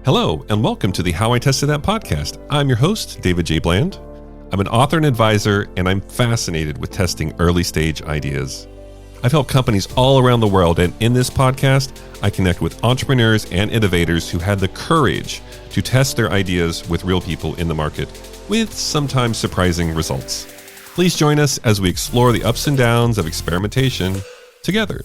Hello, and welcome to the How I Tested That podcast. I'm your host, David J. Bland. I'm an author and advisor, and I'm fascinated with testing early stage ideas. I've helped companies all around the world, and in this podcast, I connect with entrepreneurs and innovators who had the courage to test their ideas with real people in the market, with sometimes surprising results. Please join us as we explore the ups and downs of experimentation together.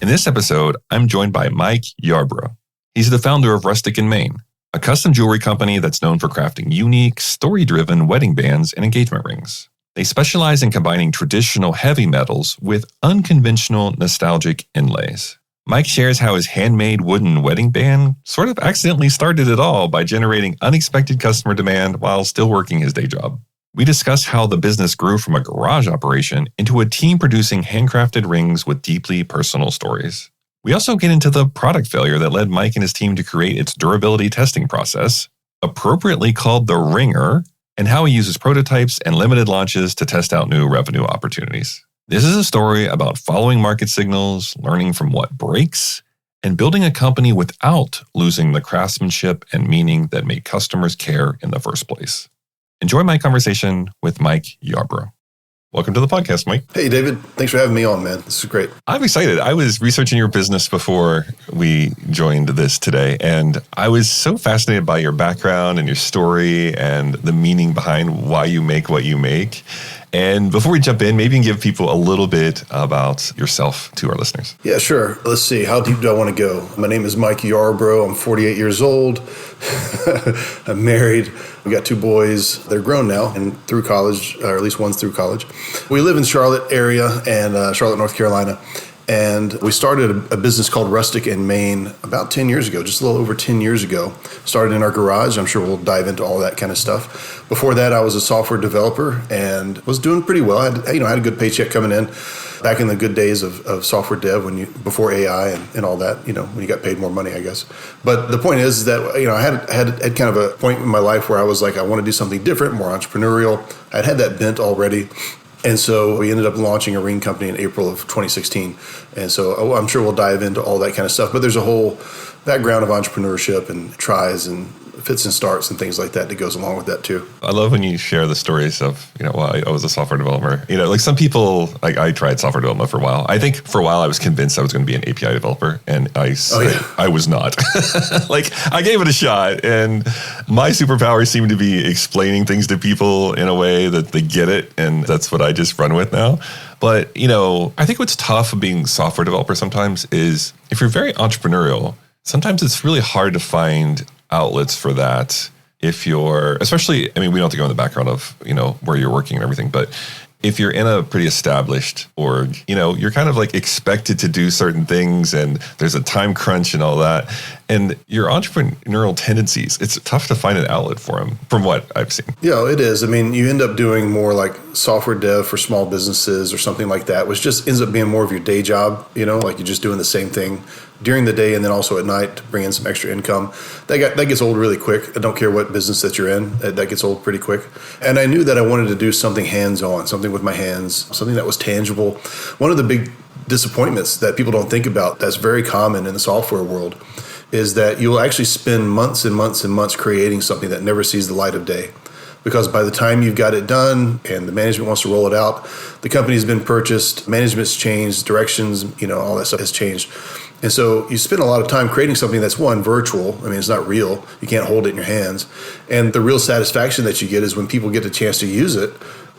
In this episode, I'm joined by Mike Yarbrough. He's the founder of Rustic Main, a custom jewelry company that's known for crafting unique, story-driven wedding bands and engagement rings. They specialize in combining traditional heavy metals with unconventional, nostalgic inlays. Mike shares how his handmade wooden wedding band sort of accidentally started it all by generating unexpected customer demand while still working his day job. We discuss how the business grew from a garage operation into a team producing handcrafted rings with deeply personal stories. We also get into the product failure that led Mike and his team to create its durability testing process, appropriately called the Ringer, and how he uses prototypes and limited launches to test out new revenue opportunities. This is a story about following market signals, learning from what breaks, and building a company without losing the craftsmanship and meaning that made customers care in the first place. Enjoy my conversation with Mike Yarbrough. Welcome to the podcast, Mike. Hey, David. Thanks for having me on, man. This is great. I'm excited. I was researching your business before we joined this today, and I was so fascinated by your background and your story and the meaning behind why you make what you make. And before we jump in, maybe you can give people a little bit about yourself to our listeners. Yeah, sure. Let's see. How deep do I want to go? My name is Mike Yarbrough. I'm 48 years old. I'm married. We got two boys. They're grown now and through college, or at least one's through college. We live in Charlotte area and Charlotte, North Carolina. And we started a business called Rustic Main about 10 years ago, just a little over 10 years ago. Started in our garage. I'm sure we'll dive into all that kind of stuff. Before that, I was a software developer and was doing pretty well. I had a good paycheck coming in back in the good days of software dev before AI and all that, when you got paid more money, I guess. But the point is that, I had kind of a point in my life where I was like, I want to do something different, more entrepreneurial. I'd had that bent already. And so we ended up launching a ring company in April of 2016. And so I'm sure we'll dive into all that kind of stuff. But there's a whole background of entrepreneurship and tries and fits and starts and things like that goes along with that too. I love when you share the stories of, I was a software developer. Like some people, I tried software development for a while. I think for a while I was convinced I was going to be an API developer, and I was not. I gave it a shot, and my superpower seemed to be explaining things to people in a way that they get it, and that's what I just run with now. But, I think what's tough of being a software developer sometimes is if you're very entrepreneurial, sometimes it's really hard to find outlets for that. If you're, especially, we don't have to go in the background of, where you're working and everything, but if you're in a pretty established org, you're kind of like expected to do certain things and there's a time crunch and all that. And your entrepreneurial tendencies, it's tough to find an outlet for them from what I've seen. Yeah, it is. You end up doing more like software dev for small businesses or something like that, which just ends up being more of your day job, like you're just doing the same thing during the day and then also at night to bring in some extra income. That gets old really quick. I don't care what business that you're in, that gets old pretty quick. And I knew that I wanted to do something hands-on, something with my hands, something that was tangible. One of the big disappointments that people don't think about that's very common in the software world is that you'll actually spend months and months and months creating something that never sees the light of day. Because by the time you've got it done and the management wants to roll it out, the company's been purchased, management's changed, directions, all that stuff has changed. And so you spend a lot of time creating something that's virtual. It's not real. You can't hold it in your hands. And the real satisfaction that you get is when people get a chance to use it.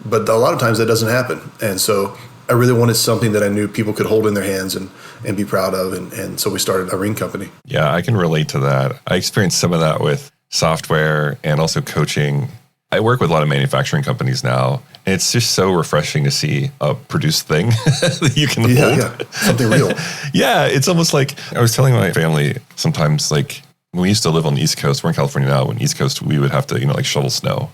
But a lot of times that doesn't happen. And so I really wanted something that I knew people could hold in their hands and be proud of. And so we started a ring company. Yeah, I can relate to that. I experienced some of that with software and also coaching. I work with a lot of manufacturing companies now, and it's just so refreshing to see a produced thing that you can hold. Yeah, something real. Yeah, it's almost like I was telling my family sometimes, like when we used to live on the East Coast, we're in California now, on the East Coast, we would have to, shovel snow,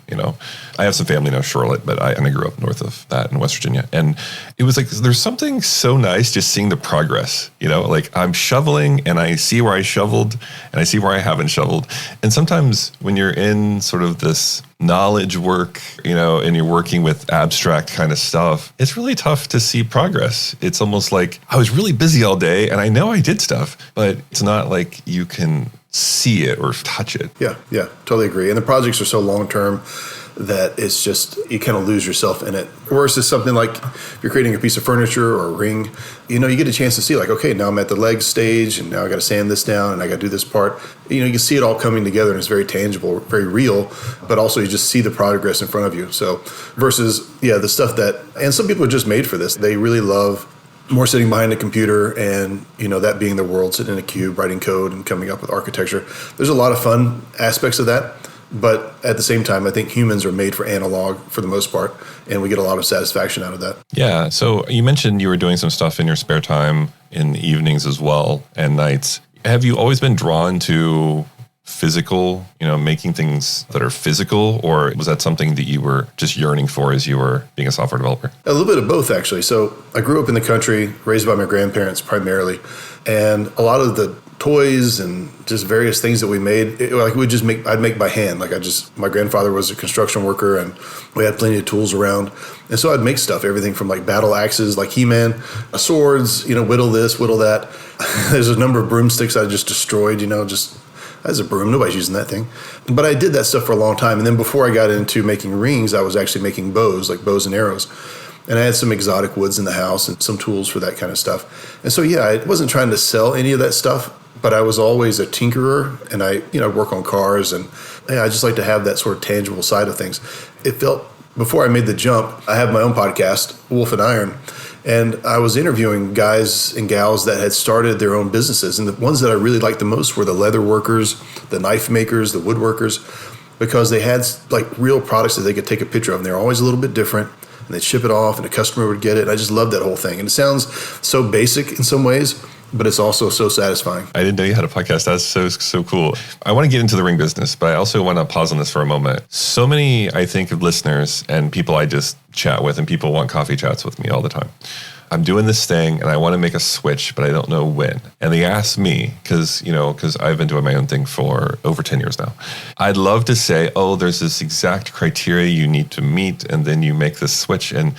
I have some family in Charlotte, but I grew up north of that in West Virginia. And it was like, there's something so nice just seeing the progress, like I'm shoveling and I see where I shoveled and I see where I haven't shoveled. And sometimes when you're in sort of this knowledge work, and you're working with abstract kind of stuff, it's really tough to see progress. It's almost like I was really busy all day and I know I did stuff, but it's not like you can see it or touch it. Yeah, totally agree. And the projects are so long-term that it's just, you kind of lose yourself in it. Versus something like if you're creating a piece of furniture or a ring, you get a chance to see like, okay, now I'm at the leg stage and now I got to sand this down and I got to do this part. You can see it all coming together and it's very tangible, very real, but also you just see the progress in front of you. So versus, the stuff that, and some people are just made for this. They really love more sitting behind a computer and, that being their world, sitting in a cube, writing code and coming up with architecture. There's a lot of fun aspects of that. But at the same time, I think humans are made for analog for the most part, and we get a lot of satisfaction out of that. Yeah. So you mentioned you were doing some stuff in your spare time in the evenings as well and nights. Have you always been drawn to physical, making things that are physical, or was that something that you were just yearning for as you were being a software developer? A little bit of both, actually. So I grew up in the country, raised by my grandparents primarily, and a lot of the toys and just various things that we made, I'd make by hand. My grandfather was a construction worker and we had plenty of tools around. And so I'd make stuff, everything from like battle axes, like He-Man, swords, whittle this, whittle that. There's a number of broomsticks I just destroyed, just as a broom. Nobody's using that thing. But I did that stuff for a long time. And then before I got into making rings, I was actually making bows, like bows and arrows. And I had some exotic woods in the house and some tools for that kind of stuff. And so, I wasn't trying to sell any of that stuff, but I was always a tinkerer and I work on cars and I just like to have that sort of tangible side of things. It felt, before I made the jump, I have my own podcast, Wolf and Iron, and I was interviewing guys and gals that had started their own businesses. And the ones that I really liked the most were the leather workers, the knife makers, the woodworkers, because they had like real products that they could take a picture of. And they're always a little bit different. And they'd ship it off and a customer would get it. I just loved that whole thing. And it sounds so basic in some ways, but it's also so satisfying. I didn't know you had a podcast. That's so cool. I want to get into the ring business, but I also want to pause on this for a moment. So many, I think, of listeners and people I just chat with, and people want coffee chats with me all the time. I'm doing this thing and I want to make a switch, but I don't know when. And they ask me, because I've been doing my own thing for over 10 years now. I'd love to say, there's this exact criteria you need to meet, and then you make this switch. And,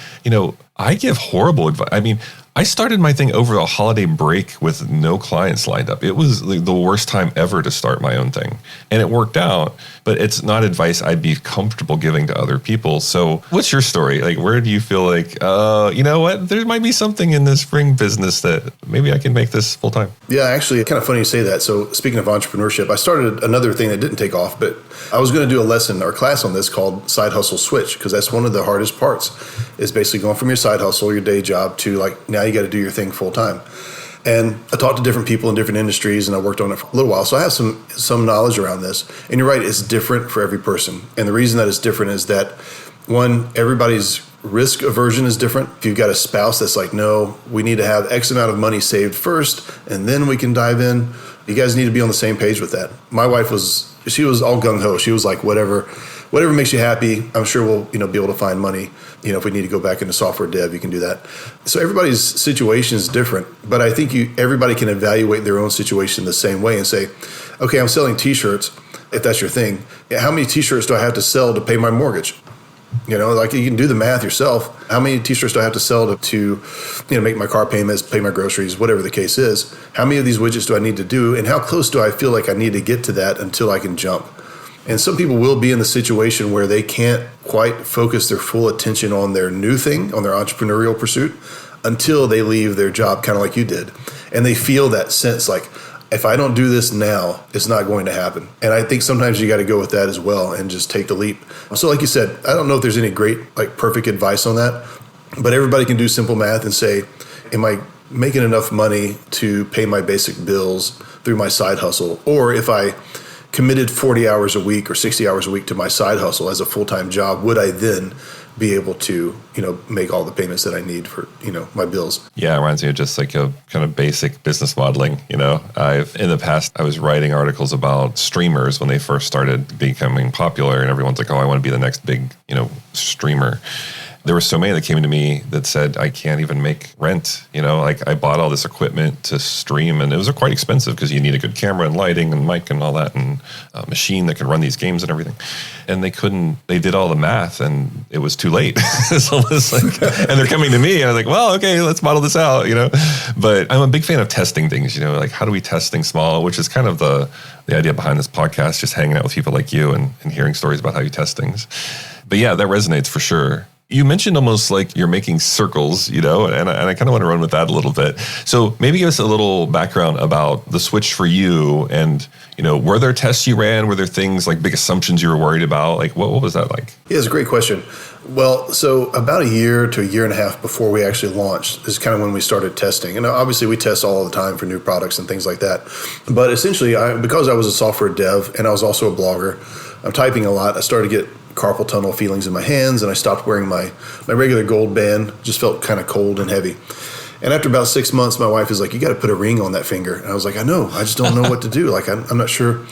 I give horrible advice. I mean, I started my thing over a holiday break with no clients lined up. It was the worst time ever to start my own thing. And it worked out, but it's not advice I'd be comfortable giving to other people. So what's your story? Like, where do you feel like, you know what, there might be something in this ring business that maybe I can make this full time? Yeah, actually, kind of funny you say that. So speaking of entrepreneurship, I started another thing that didn't take off, but I was going to do a lesson or class on this called Side Hustle Switch, because that's one of the hardest parts, is basically going from your side hustle, your day job, to like, now you got to do your thing full time. And I talked to different people in different industries, and I worked on it for a little while. So I have some knowledge around this. And you're right, it's different for every person. And the reason that it's different is that, one, everybody's risk aversion is different. If you've got a spouse that's like, no, we need to have X amount of money saved first, and then we can dive in. You guys need to be on the same page with that. My wife she was all gung-ho. She was like, whatever makes you happy, I'm sure we'll, be able to find money. If we need to go back into software dev, you can do that. So everybody's situation is different, but I think everybody can evaluate their own situation the same way and say, okay, I'm selling t-shirts. If that's your thing, how many t-shirts do I have to sell to pay my mortgage? Like you can do the math yourself. How many t-shirts do I have to sell to make my car payments, pay my groceries, whatever the case is? How many of these widgets do I need to do? And how close do I feel like I need to get to that until I can jump? And some people will be in the situation where they can't quite focus their full attention on their new thing, on their entrepreneurial pursuit, until they leave their job, kind of like you did. And they feel that sense like, if I don't do this now, it's not going to happen. And I think sometimes you got to go with that as well and just take the leap. So like you said, I don't know if there's any great, perfect advice on that, but everybody can do simple math and say, am I making enough money to pay my basic bills through my side hustle? Or if I committed 40 hours a week or 60 hours a week to my side hustle as a full-time job, would I then be able to, make all the payments that I need for, my bills? Yeah, it reminds me of just like a kind of basic business modeling. In the past, I was writing articles about streamers when they first started becoming popular, and everyone's like, oh, I want to be the next big, streamer. there were so many that came to me that said, I can't even make rent. Like I bought all this equipment to stream, and it was quite expensive because you need a good camera and lighting and mic and all that, and a machine that can run these games and everything. And they did all the math, and it was too late. It's almost like, and they're coming to me, and I'm like, well, okay, let's model this out, But I'm a big fan of testing things, like how do we test things small, which is kind of the idea behind this podcast, just hanging out with people like you and hearing stories about how you test things. But yeah, that resonates for sure. You mentioned almost like you're making circles, and I kind of want to run with that a little bit. So maybe give us a little background about the switch for you, and were there tests you ran? Were there things like big assumptions you were worried about? Like what was that like? Yeah, it's a great question. Well, so about a year to a year and a half before we actually launched is kind of when we started testing. And obviously we test all the time for new products and things like that. But essentially, because I was a software dev and I was also a blogger, I'm typing a lot. I started to get carpal tunnel feelings in my hands, and I stopped wearing my regular gold band. Just felt kind of cold and heavy. And after about 6 months, my wife is like, you got to put a ring on that finger. And I was like, I know, I just don't know what to do. Like, I'm not sure.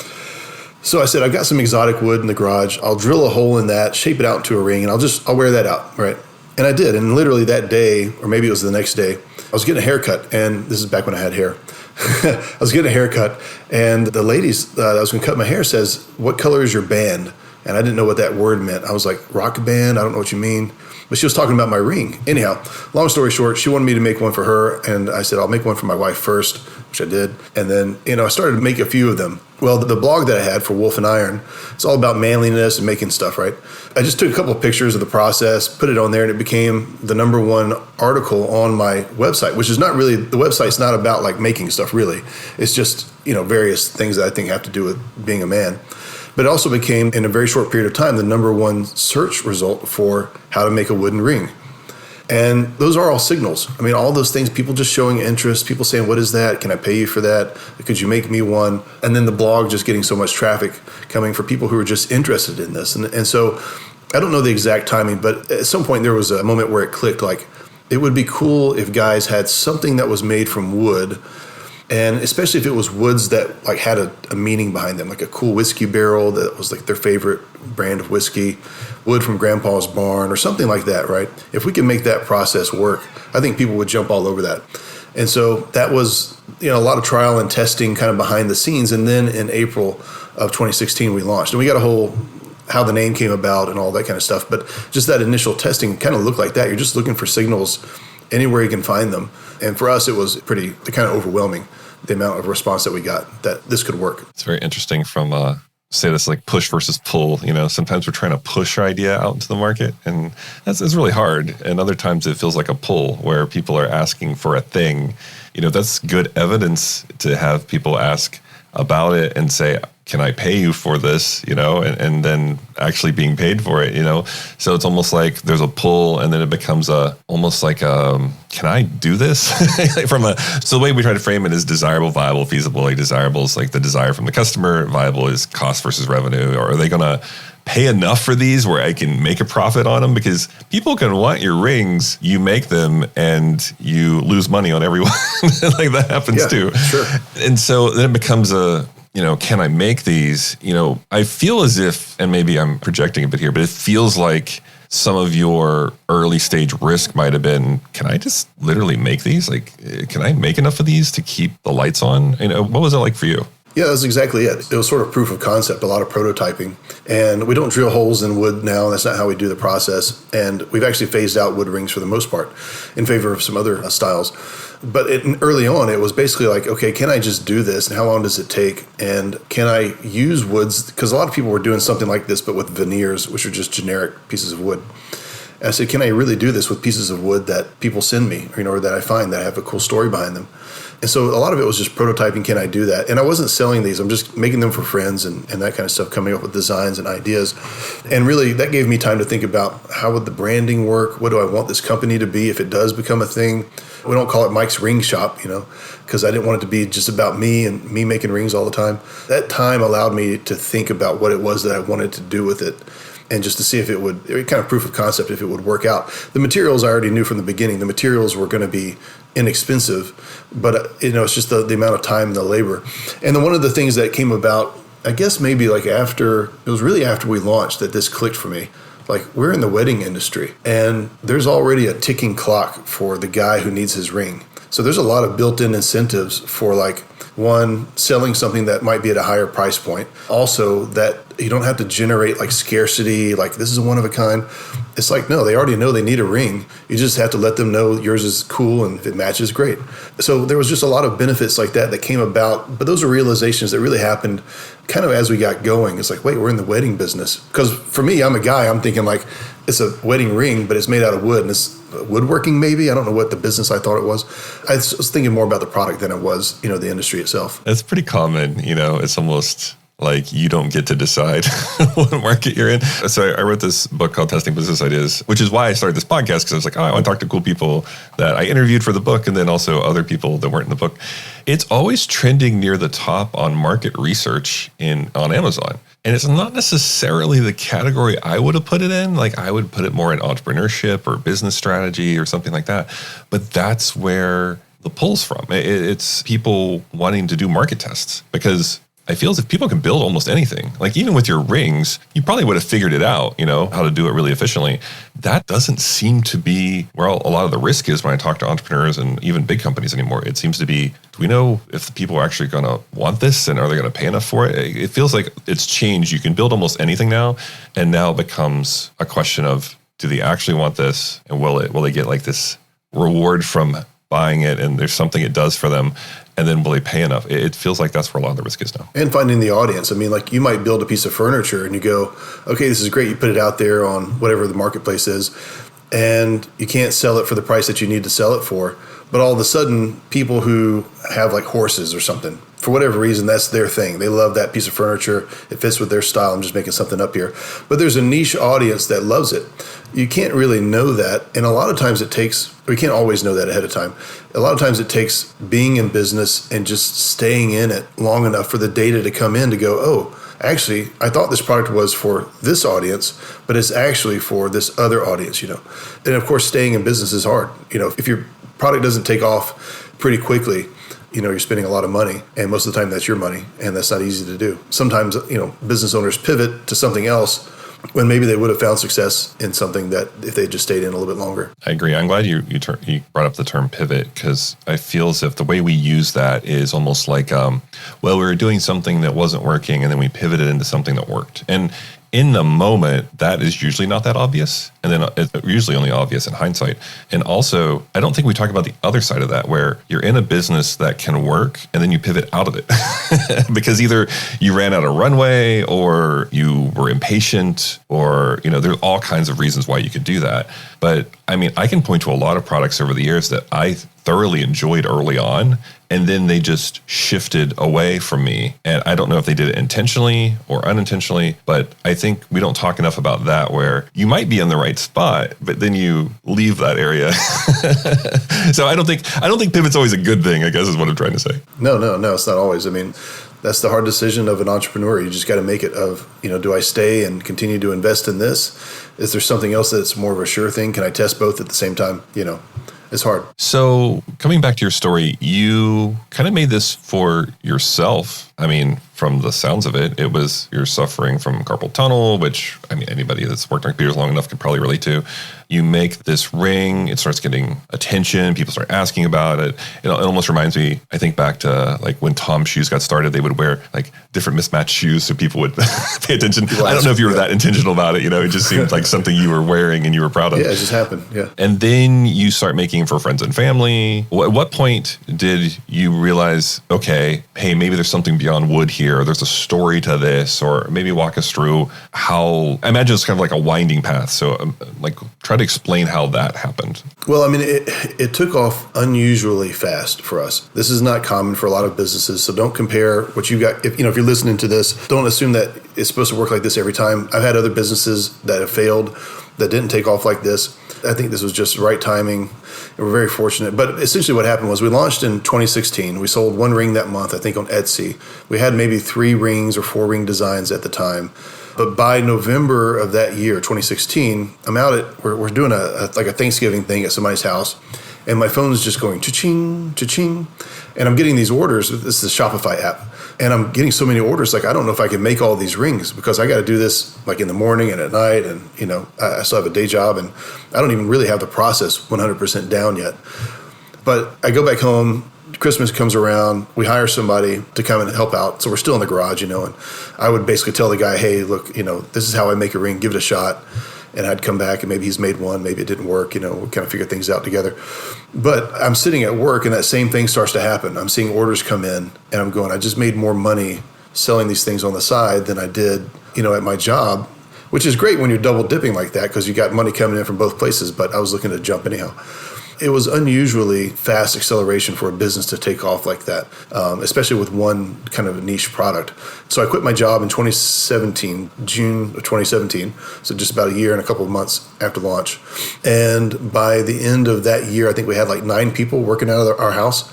So I said, I've got some exotic wood in the garage. I'll drill a hole in that, shape it out into a ring, and I'll wear that out, right? And I did. And literally that day, or maybe it was the next day, I was getting a haircut. And this is back when I had hair. I was getting a haircut, and the lady that was going to cut my hair says, what color is your band? And I didn't know what that word meant. I was like, rock band? I don't know what you mean. But she was talking about my ring. Anyhow, long story short, she wanted me to make one for her. And I said, I'll make one for my wife first, which I did. And then, I started to make a few of them. Well, the blog that I had for Wolf and Iron, it's all about manliness and making stuff, right? I just took a couple of pictures of the process, put it on there, and it became the number one article on my website, which is not really, the website's not about like making stuff really. It's just, various things that I think have to do with being a man. But it also became, in a very short period of time, the number one search result for how to make a wooden ring. And those are all signals. I mean, all those things, people just showing interest, people saying, what is that? Can I pay you for that? Could you make me one? And then the blog just getting so much traffic coming for people who are just interested in this. And so I don't know the exact timing, but at some point there was a moment where it clicked, like, it would be cool if guys had something that was made from wood, and especially if it was woods that like had a meaning behind them, like a cool whiskey barrel that was like their favorite brand of whiskey, wood from Grandpa's barn or something like that, right? If we can make that process work, I think people would jump all over that. And so that was, a lot of trial and testing kind of behind the scenes. And then in April of 2016, we launched. And we got a whole how the name came about and all that kind of stuff. But just that initial testing kind of looked like that. You're just looking for signals anywhere you can find them. And for us, it was pretty kind of overwhelming, the amount of response that we got that this could work. It's very interesting from, say this like push versus pull. Sometimes we're trying to push our idea out into the market, and that's really hard. And other times it feels like a pull where people are asking for a thing. That's good evidence to have people ask about it and say, can I pay you for this, and then actually being paid for it, So it's almost like there's a pull, and then it becomes almost like, can I do this? So the way we try to frame it is desirable, viable, feasible. Like desirable is like the desire from the customer. Viable is cost versus revenue. Or are they going to pay enough for these where I can make a profit on them? Because people can want your rings, you make them, and you lose money on everyone. Like that happens too. Sure. And so then it becomes can I make these? I feel as if, and maybe I'm projecting a bit here, but it feels like some of your early stage risk might have been, can I just literally make these? Like, can I make enough of these to keep the lights on? What was it like for you? Yeah, that's exactly it. It was sort of proof of concept, a lot of prototyping. And we don't drill holes in wood now. That's not how we do the process. And we've actually phased out wood rings for the most part in favor of some other styles. But early on, it was basically like, okay, can I just do this? And how long does it take? And can I use woods? Because a lot of people were doing something like this, but with veneers, which are just generic pieces of wood. And I said, can I really do this with pieces of wood that people send me, or that I find that have a cool story behind them? And so a lot of it was just prototyping, can I do that? And I wasn't selling these. I'm just making them for friends and that kind of stuff, coming up with designs and ideas. And really, that gave me time to think about how would the branding work? What do I want this company to be if it does become a thing? We don't call it Mike's Ring Shop, because I didn't want it to be just about me and me making rings all the time. That time allowed me to think about what it was that I wanted to do with it, and just to see if it would, kind of proof of concept, if it would work out. The materials I already knew from the beginning. The materials were going to be inexpensive, but it's just the amount of time and the labor. And then one of the things that came about, I guess maybe like it was really after we launched that this clicked for me, Like, we're in the wedding industry, and there's already a ticking clock for the guy who needs his ring. So there's a lot of built-in incentives for, like, one, selling something that might be at a higher price point. Also, that you don't have to generate like scarcity, like this is a one of a kind. It's like, no, they already know they need a ring. You just have to let them know yours is cool, and if it matches, great. So there was just a lot of benefits like that came about. But those are realizations that really happened kind of as we got going. It's like, wait, we're in the wedding business. Because for me, I'm a guy, I'm thinking like, it's a wedding ring, but it's made out of wood, and it's woodworking maybe. I don't know what the business I thought it was. I was thinking more about the product than it was, the industry itself. That's pretty common. It's almost like you don't get to decide what market you're in. So I wrote this book called Testing Business Ideas, which is why I started this podcast, because I was like, I want to talk to cool people that I interviewed for the book, and then also other people that weren't in the book. It's always trending near the top on market research on Amazon. And it's not necessarily the category I would have put it in. Like, I would put it more in entrepreneurship or business strategy or something like that. But that's where the pull's from. It's people wanting to do market tests, because I feel as if people can build almost anything. Like, even with your rings, you probably would have figured it out, how to do it really efficiently. That doesn't seem to be where a lot of the risk is when I talk to entrepreneurs and even big companies anymore. It seems to be, do we know if the people are actually going to want this, and are they going to pay enough for it? It feels like it's changed. You can build almost anything now, and now it becomes a question of, do they actually want this, and will they get like this reward from buying it, and there's something it does for them, and then will they pay enough? It feels like that's where a lot of the risk is now. And finding the audience. I mean, like, you might build a piece of furniture and you go, okay, this is great. You put it out there on whatever the marketplace is, and you can't sell it for the price that you need to sell it for. But all of a sudden, people who have like horses or something, for whatever reason, that's their thing. They love that piece of furniture. It fits with their style. I'm just making something up here. But there's a niche audience that loves it. You can't really know that. And a lot of times we can't always know that ahead of time. A lot of times it takes being in business and just staying in it long enough for the data to come in to go, oh, actually, I thought this product was for this audience, but it's actually for this other audience, And of course, staying in business is hard. If your product doesn't take off pretty quickly, you're spending a lot of money, and most of the time that's your money, and that's not easy to do. Sometimes, business owners pivot to something else when maybe they would have found success in something that if they just stayed in a little bit longer. I agree. I'm glad you brought up the term pivot, because I feel as if the way we use that is almost like, we were doing something that wasn't working, and then we pivoted into something that worked. And in the moment, that is usually not that obvious. And then it's usually only obvious in hindsight. And also, I don't think we talk about the other side of that, where you're in a business that can work and then you pivot out of it because either you ran out of runway, or you were impatient, or, there's all kinds of reasons why you could do that. But I mean, I can point to a lot of products over the years that I thoroughly enjoyed early on, and then they just shifted away from me. And I don't know if they did it intentionally or unintentionally, but I think we don't talk enough about that, where you might be in the right spot, but then you leave that area. So I don't think pivot's always a good thing, I guess is what I'm trying to say. No, it's not always. I mean, that's the hard decision of an entrepreneur. You just got to make it of, do I stay and continue to invest in this? Is there something else that's more of a sure thing? Can I test both at the same time? It's hard. So coming back to your story, you kind of made this for yourself. I mean, from the sounds of it, you're suffering from carpal tunnel, which, I mean, anybody that's worked on computers long enough could probably relate to. You make this ring, it starts getting attention, people start asking about it. It almost reminds me, I think back to like when Tom's shoes got started, they would wear like different mismatched shoes so people would pay attention. I don't know if you were that intentional about it, it just seemed like something you were wearing and you were proud of. Yeah, it just happened, yeah. And then you start making for friends and family. At what point did you realize, okay, hey, maybe there's something beyond wood here, or there's a story to this, or maybe walk us through how, I imagine it's kind of like a winding path. So try to explain how that happened. Well, I mean, it took off unusually fast for us. This is not common for a lot of businesses, so don't compare what you got. If you're listening to this, don't assume that it's supposed to work like this every time. I've had other businesses that have failed that didn't take off like this. I think this was just the right timing. We're very fortunate. But essentially what happened was we launched in 2016. We sold one ring that month, I think, on Etsy. We had maybe 3 rings or 4 ring designs at the time. But by November of that year, 2016, I'm out we're doing a Thanksgiving thing at somebody's house. and my phone is just going cha-ching, cha-ching. And I'm getting these orders. This is the Shopify app. And I'm getting so many orders, like I don't know if I can make all these rings because I got to do this like in the morning and at night. And, I still have a day job and I don't even really have the process 100% down yet. But I go back home, Christmas comes around, we hire somebody to come and help out. So we're still in the garage, and I would basically tell the guy, hey, look, this is how I make a ring, give it a shot. And I'd come back and maybe he's made one, maybe it didn't work, we kind of figure things out together. But I'm sitting at work and that same thing starts to happen. I'm seeing orders come in and I'm going, I just made more money selling these things on the side than I did, at my job, which is great when you're double dipping like that because you got money coming in from both places, but I was looking to jump anyhow. It was unusually fast acceleration for a business to take off like that, especially with one kind of niche product. So I quit my job in 2017, June of 2017, so just about a year and a couple of months after launch. And by the end of that year, I think we had like 9 people working out of our house.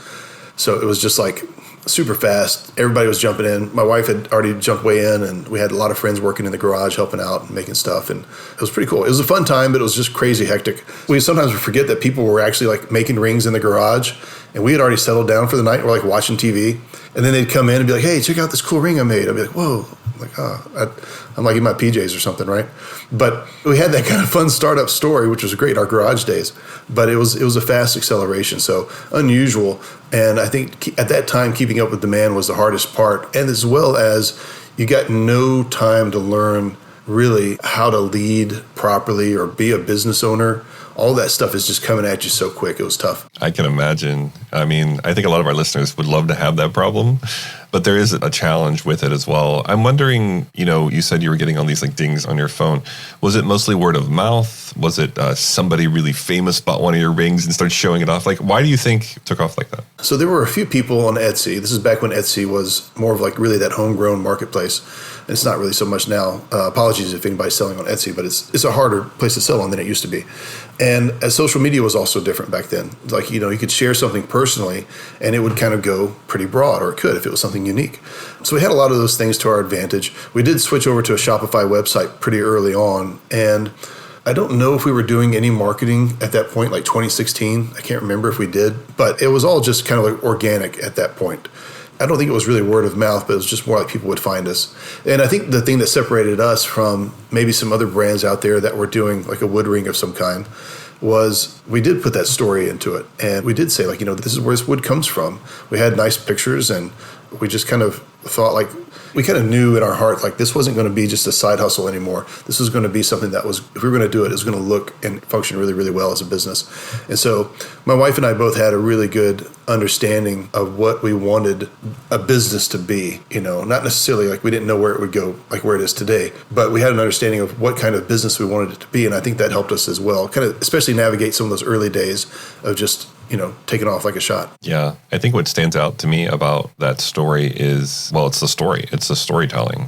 So it was just like super fast. Everybody was jumping in. My wife had already jumped way in, and we had a lot of friends working in the garage, helping out and making stuff. And it was pretty cool. It was a fun time, but it was just crazy hectic. We sometimes forget that people were actually like making rings in the garage, and we had already settled down for the night. We're like watching TV, and then they'd come in and be like, "Hey, check out this cool ring I made." I'd be like, "Whoa!" I'm like in my PJs or something, right? But we had that kind of fun startup story, which was great, our garage days. But it was a fast acceleration, so unusual. And I think at that time, keeping up with demand was the hardest part. And as well as you got no time to learn really how to lead properly or be a business owner. All that stuff is just coming at you so quick. It was tough. I can imagine. I mean, I think a lot of our listeners would love to have that problem, but there is a challenge with it as well. I'm wondering, you said you were getting all these like dings on your phone. Was it mostly word of mouth? Was it somebody really famous bought one of your rings and started showing it off? Like, why do you think it took off like that? So there were a few people on Etsy. This is back when Etsy was more of like really that homegrown marketplace. And it's not really so much now. Apologies if anybody's selling on Etsy, but it's a harder place to sell on than it used to be. And as social media was also different back then. Like, you could share something personally and it would kind of go pretty broad, or it could if it was something unique. So we had a lot of those things to our advantage. We did switch over to a Shopify website pretty early on. And I don't know if we were doing any marketing at that point, like 2016. I can't remember if we did, but it was all just kind of like organic at that point. I don't think it was really word of mouth, but it was just more like people would find us. And I think the thing that separated us from maybe some other brands out there that were doing like a wood ring of some kind was we did put that story into it. And we did say like, this is where this wood comes from. We had nice pictures and we just kind of thought like, we kind of knew in our heart, like this wasn't going to be just a side hustle anymore. This was going to be something that was, if we were going to do it, it was going to look and function really, really well as a business. And so my wife and I both had a really good understanding of what we wanted a business to be, not necessarily like we didn't know where it would go, like where it is today, but we had an understanding of what kind of business we wanted it to be. And I think that helped us as well, kind of especially navigate some of those early days of just, taking off like a shot. Yeah. I think what stands out to me about that story is, well, it's the story. It's the storytelling,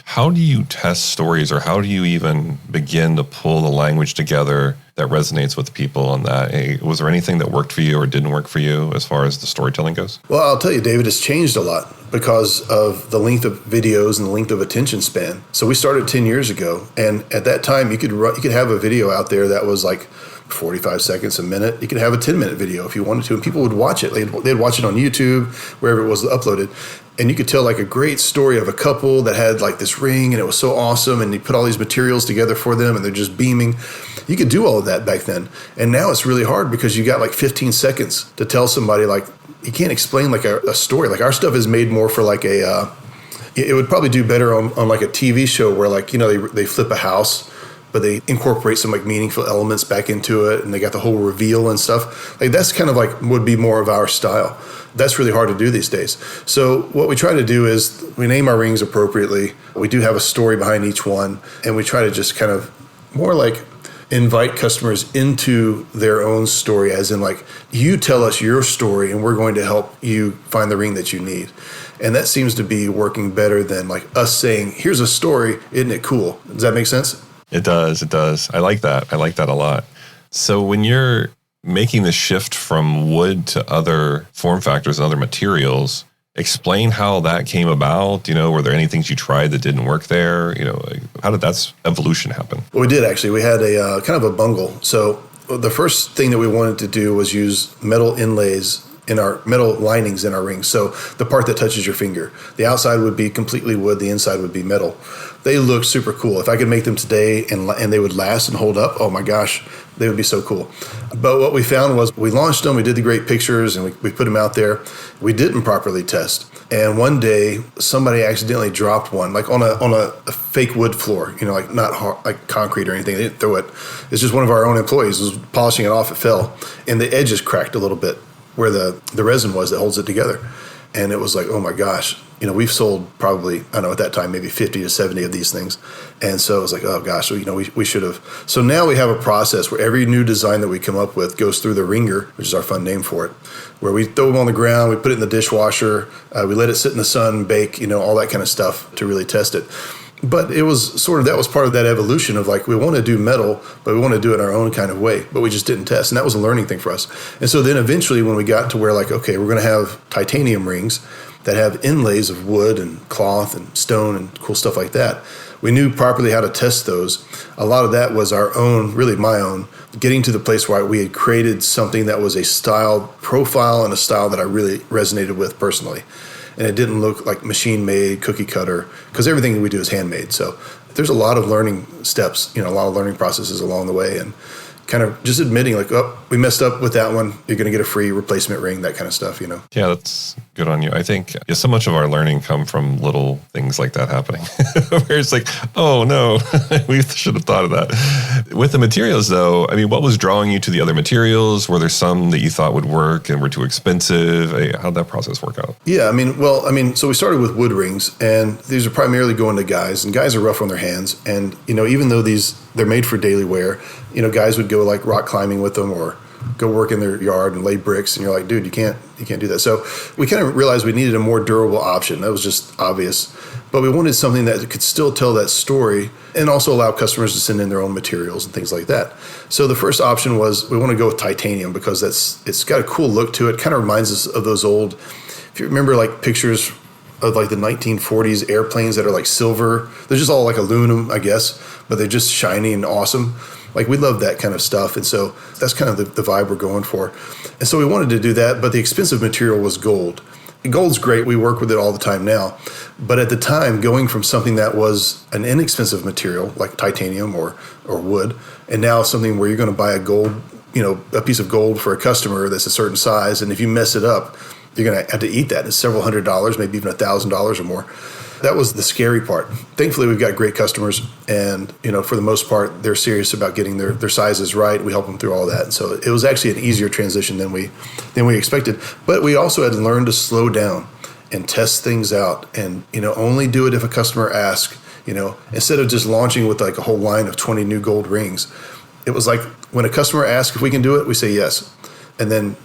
How do you test stories, or how do you even begin to pull the language together that resonates with people on that? Hey, was there anything that worked for you or didn't work for you as far as the storytelling goes? Well, I'll tell you, David, it's changed a lot because of the length of videos and the length of attention span. So we started 10 years ago, and at that time, you could have a video out there that was like 45 seconds, a minute. You could have a 10-minute video if you wanted to, and people would watch it. They'd watch it on YouTube, wherever it was uploaded. And you could tell like a great story of a couple that had like this ring and it was so awesome, and you put all these materials together for them and they're just beaming. You could do all of that back then. And now it's really hard because you got like 15 seconds to tell somebody, like you can't explain like a story. Like our stuff is made more for like it would probably do better on like a TV show where like, they flip a house, but they incorporate some like meaningful elements back into it, and they got the whole reveal and stuff. Like that's kind of like would be more of our style. That's really hard to do these days. So what we try to do is we name our rings appropriately. We do have a story behind each one, and we try to just kind of more like invite customers into their own story, as in like, you tell us your story and we're going to help you find the ring that you need. And that seems to be working better than like us saying, here's a story, isn't it cool? Does that make sense? It does. It does. I like that. I like that a lot. So when you're making the shift from wood to other form factors and other materials, explain how that came about. Were there any things you tried that didn't work there? How did that evolution happen? Well, we did actually. We had a kind of a bungle. So the first thing that we wanted to do was use metal inlays in our metal linings in our rings. So the part that touches your finger, the outside would be completely wood, the inside would be metal. They look super cool. If I could make them today and they would last and hold up, oh my gosh, they would be so cool. But what we found was we launched them, we did the great pictures, and we put them out there. We didn't properly test. And one day, somebody accidentally dropped one, like on a fake wood floor, like not hard, like concrete or anything. They didn't throw it. It's just one of our own employees was polishing it off. It fell, and the edges cracked a little bit where the resin was that holds it together. And it was like, oh my gosh, we've sold probably, I don't know, at that time, maybe 50 to 70 of these things. And so it was like, oh gosh, we should have. So now we have a process where every new design that we come up with goes through the ringer, which is our fun name for it, where we throw them on the ground, we put it in the dishwasher, we let it sit in the sun, bake, all that kind of stuff to really test it. But it was that was part of that evolution of like, we want to do metal, but we want to do it our own kind of way, but we just didn't test. And that was a learning thing for us. And so then eventually when we got to where like, okay, we're going to have titanium rings that have inlays of wood and cloth and stone and cool stuff like that, we knew properly how to test those. A lot of that was our own, really my own, getting to the place where we had created something that was a style profile and a style that I really resonated with personally. And it didn't look like machine made, cookie cutter, because everything we do is handmade. So there's a lot of learning steps, a lot of learning processes along the way, and kind of just admitting like, oh, we messed up with that one. You're going to get a free replacement ring, that kind of stuff, Yeah, that's good on you. I think so much of our learning come from little things like that happening where it's like, oh no, we should have thought of that. With the materials though, what was drawing you to the other materials? Were there some that you thought would work and were too expensive? How'd that process work out? Yeah, so we started with wood rings, and these are primarily going to guys, and guys are rough on their hands. And, even though they're made for daily wear, guys would go like rock climbing with them or go work in their yard and lay bricks, and you're like, dude, you can't do that. So we kind of realized we needed a more durable option. That was just obvious. But we wanted something that could still tell that story and also allow customers to send in their own materials and things like that. So the first option was we want to go with titanium because it's got a cool look to it. Kind of reminds us of those old, if you remember like pictures of like the 1940s airplanes that are like silver. They're just all like aluminum, I guess, but they're just shiny and awesome. Like we love that kind of stuff. And so that's kind of the vibe we're going for. And so we wanted to do that, but the expensive material was gold. And gold's great. We work with it all the time now. But at the time, going from something that was an inexpensive material like titanium or wood, and now something where you're going to buy a gold, a piece of gold for a customer that's a certain size. And if you mess it up, you're going to have to eat that. It's several $100s, maybe even $1,000 or more. That was the scary part. Thankfully, we've got great customers, and for the most part, they're serious about getting their sizes right. We help them through all that, and so it was actually an easier transition than we expected. But we also had learned to slow down and test things out, and only do it if a customer asks. Instead of just launching with like a whole line of 20 new gold rings, it was like when a customer asks if we can do it, we say yes. And then,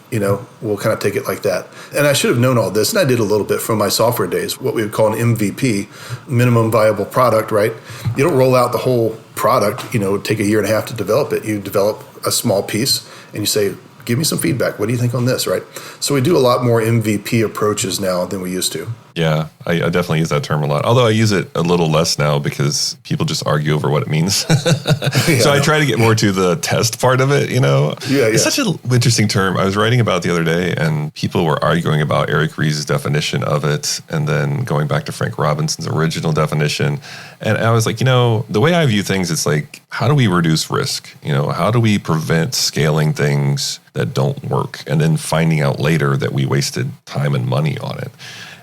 we'll kind of take it like that. And I should have known all this, and I did a little bit from my software days, what we would call an MVP, minimum viable product, right? You don't roll out the whole product, it would take a year and a half to develop it. You develop a small piece, and you say, give me some feedback. What do you think on this, right? So we do a lot more MVP approaches now than we used to. Yeah, I definitely use that term a lot. Although I use it a little less now because people just argue over what it means. So I try to get more to the test part of it, Yeah. It's such an interesting term. I was writing about it the other day, and people were arguing about Eric Ries's definition of it, and then going back to Frank Robinson's original definition. And I was like, the way I view things, it's like, how do we reduce risk? How do we prevent scaling things that don't work and then finding out later that we wasted time and money on it?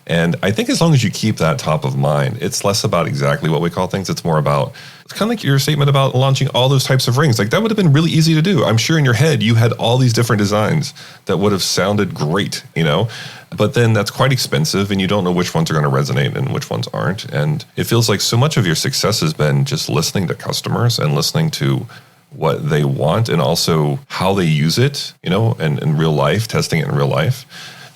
And I think as long as you keep that top of mind, it's less about exactly what we call things. It's more about, it's kind of like your statement about launching all those types of rings. Like that would have been really easy to do. I'm sure in your head, you had all these different designs that would have sounded great, but then that's quite expensive and you don't know which ones are going to resonate and which ones aren't. And it feels like so much of your success has been just listening to customers and listening to what they want and also how they use it, and in real life, testing it in real life.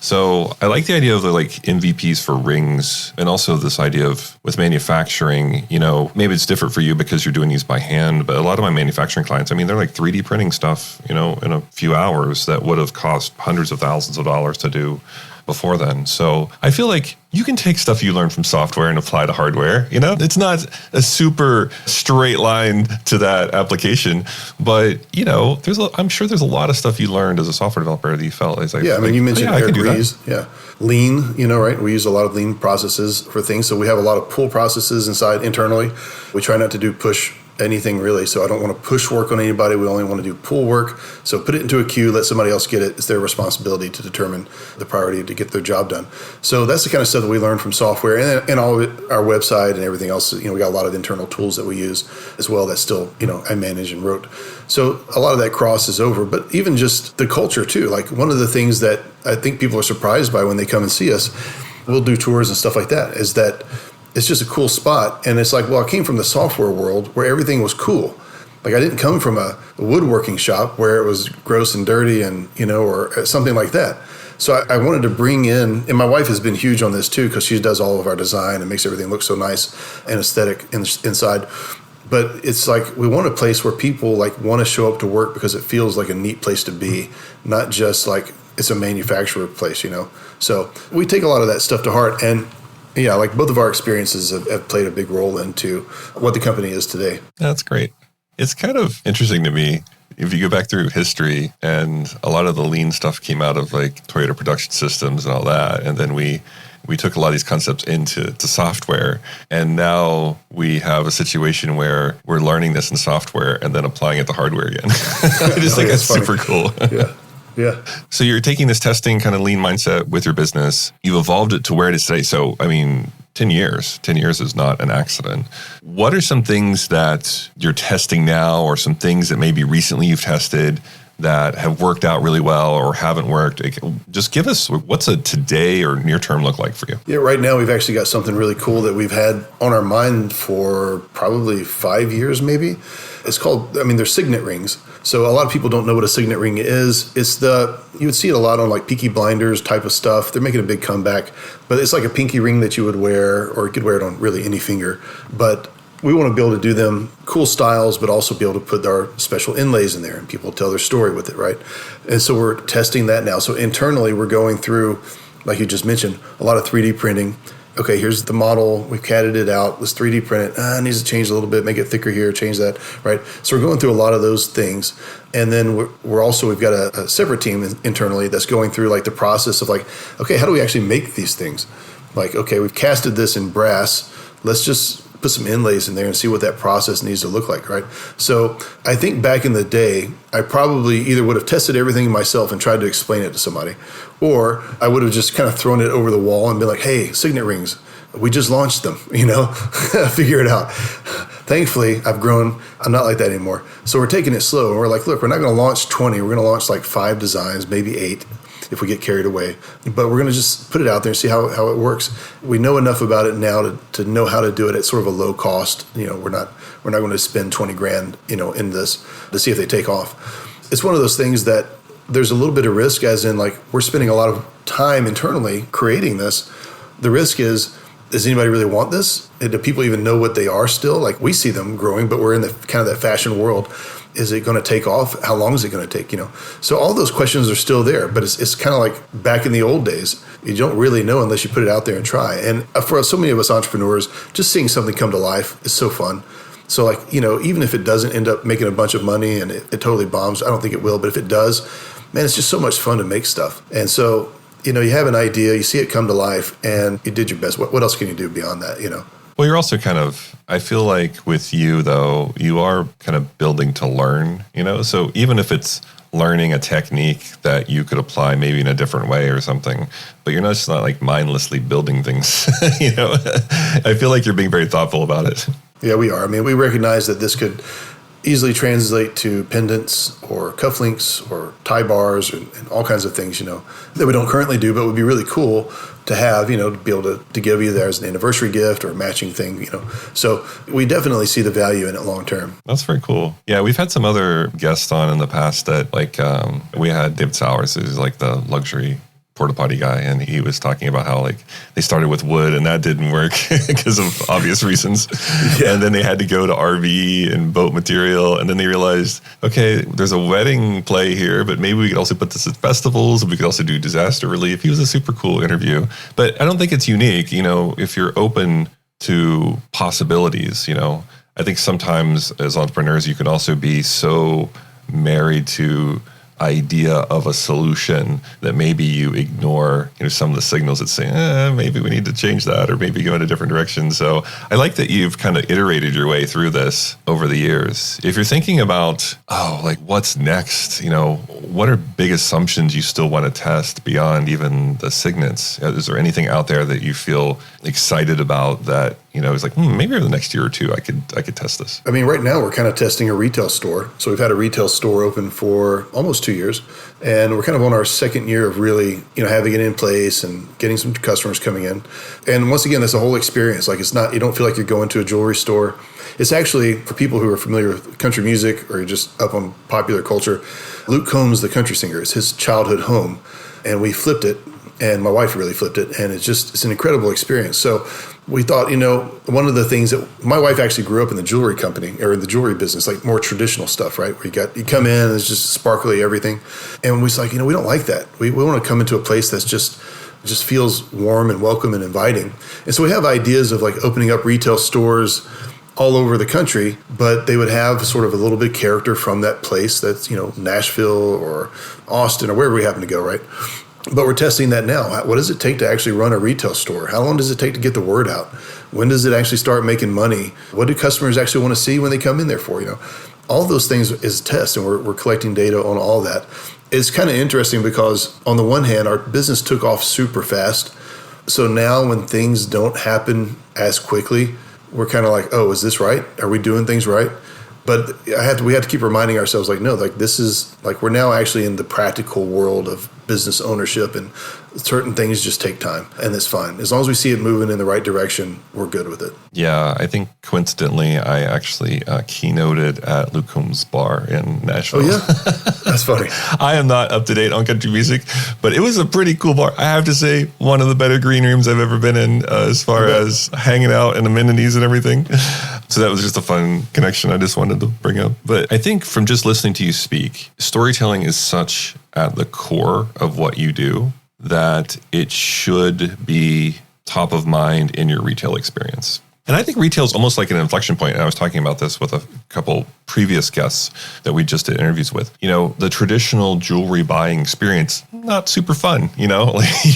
So I like the idea of the like MVPs for rings, and also this idea of with manufacturing, maybe it's different for you because you're doing these by hand, but a lot of my manufacturing clients, they're like 3D printing stuff, in a few hours that would have cost hundreds of thousands of dollars to do before then. So I feel like you can take stuff you learn from software and apply to hardware. It's not a super straight line to that application, but I'm sure there's a lot of stuff you learned as a software developer that you felt is like, you mentioned I could do that. Yeah. Lean, right? We use a lot of lean processes for things. So we have a lot of pull processes inside internally. We try not to do push anything really. So I don't want to push work on anybody. We only want to do pull work. So put it into a queue, let somebody else get it. It's their responsibility to determine the priority to get their job done. So that's the kind of stuff that we learn from software and all of it, our website and everything else. We got a lot of internal tools that we use as well that still, I manage and wrote. So a lot of that crosses over, but even just the culture too. Like one of the things that I think people are surprised by when they come and see us, we'll do tours and stuff like that, is that it's just a cool spot. And it's like, well, I came from the software world where everything was cool. Like I didn't come from a woodworking shop where it was gross and dirty and, or something like that. So I wanted to bring in, and my wife has been huge on this too, because she does all of our design and makes everything look so nice and aesthetic inside. But it's like we want a place where people like want to show up to work because it feels like a neat place to be, not just like it's a manufacturer place, So we take a lot of that stuff to heart. And yeah, like both of our experiences have played a big role into what the company is today. That's great. It's kind of interesting to me if you go back through history, and a lot of the lean stuff came out of like Toyota Production Systems and all that. And then we took a lot of these concepts into software. And now we have a situation where we're learning this in software and then applying it to hardware again. I just think that's super cool. Yeah. So you're taking this testing kind of lean mindset with your business. You've evolved it to where it is today. So, 10 years. 10 years is not an accident. What are some things that you're testing now, or some things that maybe recently you've tested that have worked out really well or haven't worked? Just give us, what's a today or near term look like for you? Yeah, right now we've actually got something really cool that we've had on our mind for probably 5 years maybe. It's called, they're signet rings. So a lot of people don't know what a signet ring is. You would see it a lot on like Peaky Blinders type of stuff. They're making a big comeback, but it's like a pinky ring that you would wear, or you could wear it on really any finger. But we want to be able to do them cool styles, but also be able to put our special inlays in there and people tell their story with it, right? And so we're testing that now. So internally, we're going through, like you just mentioned, a lot of 3D printing. Okay, here's the model. We've catted it out. Let's 3D print it. It needs to change a little bit, make it thicker here, change that, right? So we're going through a lot of those things. And then we've got a separate team internally that's going through like the process of like, okay, how do we actually make these things? Like, okay, we've casted this in brass. Let's just put some inlays in there and see what that process needs to look like, right? So I think back in the day, I probably either would have tested everything myself and tried to explain it to somebody, or I would have just kind of thrown it over the wall and been like, hey, signet rings, we just launched them, figure it out. Thankfully, I've grown. I'm not like that anymore. So we're taking it slow. And we're like, look, we're not going to launch 20. We're going to launch like 5 designs, maybe 8. If we get carried away. But we're going to just put it out there and see how it works. We know enough about it now to know how to do it at sort of a low cost. We're not going to spend $20,000, in this to see if they take off. It's one of those things that there's a little bit of risk, as in like we're spending a lot of time internally creating this. The risk is, does anybody really want this? And do people even know what they are still? Like we see them growing, but we're in the kind of that fashion world. Is it going to take off? How long is it going to take? So all those questions are still there, but it's kind of like back in the old days. You don't really know unless you put it out there and try. And for so many of us entrepreneurs, just seeing something come to life is so fun. So like, even if it doesn't end up making a bunch of money and it totally bombs, I don't think it will, but if it does, man, it's just so much fun to make stuff. And so, you have an idea, you see it come to life, and you did your best. What else can you do beyond that, Well, you're also kind of, I feel like with you, though, you are kind of building to learn, So even if it's learning a technique that you could apply maybe in a different way or something, but you're not like mindlessly building things, I feel like you're being very thoughtful about it. Yeah, we are. We recognize that this could easily translate to pendants or cufflinks or tie bars and all kinds of things, that we don't currently do, but would be really cool to have, to be able to give you there as an anniversary gift or a matching thing, So we definitely see the value in it long term. That's very cool. Yeah, we've had some other guests on in the past that we had David Sowers, who's like the luxury porta potty guy, and he was talking about how like they started with wood and that didn't work because of obvious reasons. Yeah. And then they had to go to RV and boat material, and then they realized, okay, there's a wedding play here, but maybe we could also put this at festivals, and we could also do disaster relief. He was a super cool interview, but I don't think it's unique. If you're open to possibilities, I think sometimes as entrepreneurs, you can also be so married to idea of a solution that maybe you ignore some of the signals that say maybe we need to change that, or maybe go in a different direction. So I like that you've kind of iterated your way through this over the years. If you're thinking about what's next, what are big assumptions you still want to test beyond even the signets? Is there anything out there that you feel excited about that it's like maybe over the next year or two I could test this? I mean, right now we're kind of testing a retail store. So we've had a retail store open for almost 2 years, and we're kind of on our second year of really having it in place and getting some customers coming in. And once again, that's a whole experience. Like, it's not, you don't feel like you're going to a jewelry store. It's actually, for people who are familiar with country music or just up on popular culture, Luke Combs, the country singer, is his childhood home, and we flipped it. And my wife really flipped it, and it's an incredible experience. So we thought, one of the things that my wife actually grew up in the jewelry company, or in the jewelry business, like more traditional stuff, right? Where you come in and it's just sparkly everything. And we was like, we don't like that. We want to come into a place that's just feels warm and welcome and inviting. And so we have ideas of like opening up retail stores all over the country, but they would have sort of a little bit of character from that place that's, Nashville or Austin or wherever we happen to go, right? But we're testing that now. What does it take to actually run a retail store? How long does it take to get the word out? When does it actually start making money? What do customers actually want to see when they come in there for? All those things is a test, and we're collecting data on all that. It's kind of interesting because on the one hand, our business took off super fast. So now when things don't happen as quickly, we're kind of like, oh, is this right? Are we doing things right? But we have to keep reminding ourselves, this is we're now actually in the practical world of business ownership, and certain things just take time, and it's fine. As long as we see it moving in the right direction, we're good with it. Yeah, I think coincidentally, I actually keynoted at Luke Combs Bar in Nashville. Oh, yeah? That's funny. I am not up to date on country music, but it was a pretty cool bar. I have to say, one of the better green rooms I've ever been in as far as hanging out and amenities and everything. So that was just a fun connection I just wanted to bring up. But I think from just listening to you speak, storytelling is such at the core of what you do that it should be top of mind in your retail experience. And I think retail is almost like an inflection point. And I was talking about this with a couple previous guests that we just did interviews with. The traditional jewelry buying experience, not super fun. You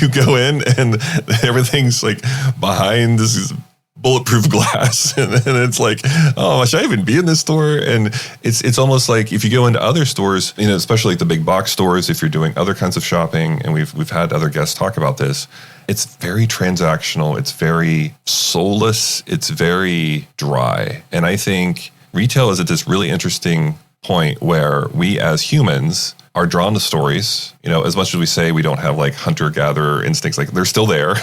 go in and everything's like behind this bulletproof glass, and it's like, oh, should I even be in this store? And it's almost like if you go into other stores, especially like the big box stores, if you're doing other kinds of shopping, and we've had other guests talk about this, it's very transactional, it's very soulless, it's very dry. And I think retail is at this really interesting point where we as humans are drawn to stories. As much as we say we don't have like hunter-gatherer instincts, like they're still there.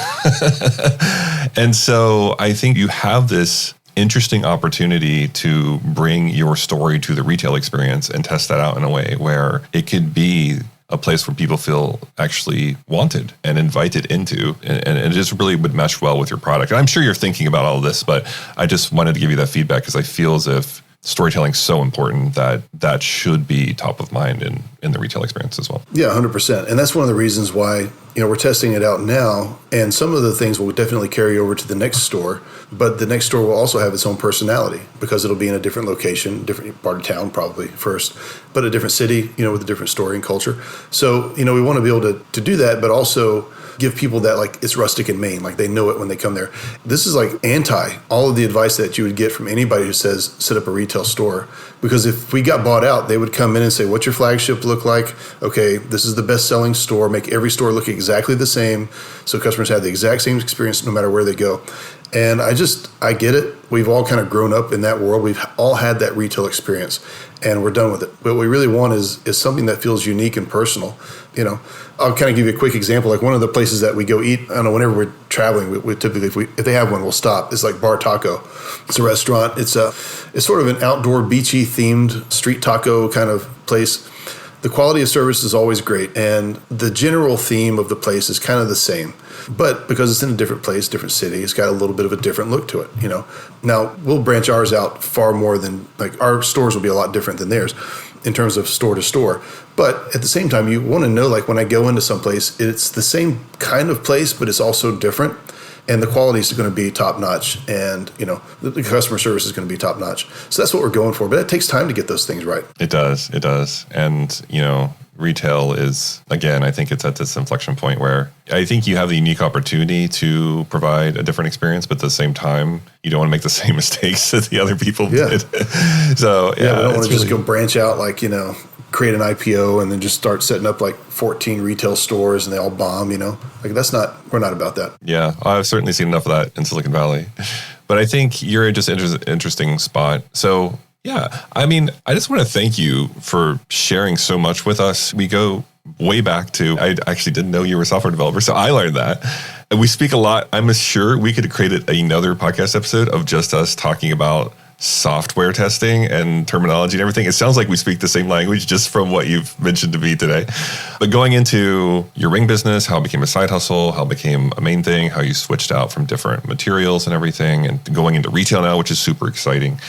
And so I think you have this interesting opportunity to bring your story to the retail experience and test that out in a way where it could be a place where people feel actually wanted and invited into, and it just really would mesh well with your product. And I'm sure you're thinking about all of this, but I just wanted to give you that feedback because I feel as if storytelling is so important that should be top of mind in the retail experience as well. Yeah, 100%. And that's one of the reasons why, we're testing it out now. And some of the things will definitely carry over to the next store, but the next store will also have its own personality because it'll be in a different location, different part of town probably first, but a different city, with a different story and culture. So, we want to be able to do that, but also give people that like it's Rustic Main, like they know it when they come there. This is like anti all of the advice that you would get from anybody who says set up a retail store. Because if we got bought out, they would come in and say, what's your flagship look like? Okay, this is the best-selling store. Make every store look exactly the same so customers have the exact same experience no matter where they go. And I get it. We've all kind of grown up in that world. We've all had that retail experience, and we're done with it. But what we really want is something that feels unique and personal. I'll kind of give you a quick example. Like one of the places that we go eat, I don't know, whenever we're traveling, we typically, if they have one, we'll stop. It's like Bar Taco. It's a restaurant. It's sort of an outdoor, beachy themed street taco kind of place. The quality of service is always great, and the general theme of the place is kind of the same. But because it's in a different place, different city, it's got a little bit of a different look to it, you know. Now, we'll branch ours out far more than, like, our stores will be a lot different than theirs in terms of store to store. But at the same time, you want to know, like, when I go into some place, it's the same kind of place, but it's also different. And the quality is going to be top notch, and you know the customer service is going to be top notch. So that's what we're going for. But it takes time to get those things right. It does. And you know, retail is, again, I think it's at this inflection point where I think you have the unique opportunity to provide a different experience, but at the same time, you don't want to make the same mistakes that the other people did. So we don't want to just go branch out, like, you know, create an IPO and then just start setting up like 14 retail stores and they all bomb, you know, like we're not about that. Yeah. I've certainly seen enough of that in Silicon Valley, but I think you're just interesting spot. So yeah, I mean, I just want to thank you for sharing so much with us. We go way back to, I actually didn't know you were a software developer, so I learned that. And we speak a lot. I'm sure we could have created another podcast episode of just us talking about software testing and terminology and everything. It sounds like we speak the same language just from what you've mentioned to me today. But going into your ring business, how it became a side hustle, how it became a main thing, how you switched out from different materials and everything, and going into retail now, which is super exciting.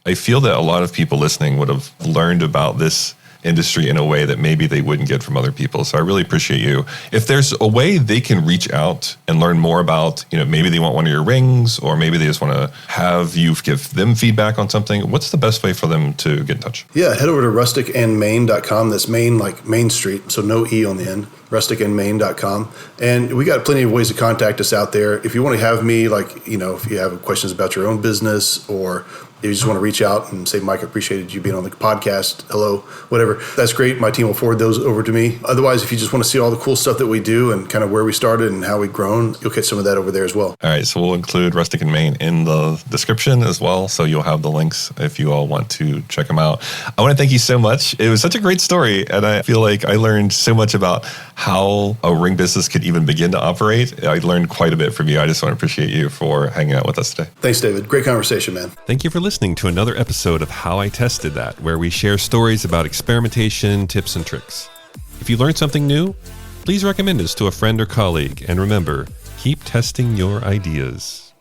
I feel that a lot of people listening would have learned about this industry in a way that maybe they wouldn't get from other people. So I really appreciate you. If there's a way they can reach out and learn more about, you know, maybe they want one of your rings, or maybe they just want to have you give them feedback on something, what's the best way for them to get in touch? Yeah, head over to rusticandmain.com. That's Main, like Main Street, so no E on the end. rusticandmain.com. And we got plenty of ways to contact us out there. If you want to have me, like, you know, if you have questions about your own business, or if you just want to reach out and say, Mike, I appreciated you being on the podcast, hello, whatever, that's great. My team will forward those over to me. Otherwise, if you just want to see all the cool stuff that we do and kind of where we started and how we've grown, you'll get some of that over there as well. All right, so we'll include Rustic and Main in the description as well, so you'll have the links if you all want to check them out. I want to thank you so much. It was such a great story, and I feel like I learned so much about how a ring business could even begin to operate. I learned quite a bit from you. I just want to appreciate you for hanging out with us today. Thanks, David. Great conversation, man. Thank you for listening to another episode of How I Tested That, where we share stories about experimentation, tips, and tricks. If you learned something new, please recommend us to a friend or colleague. And remember, keep testing your ideas.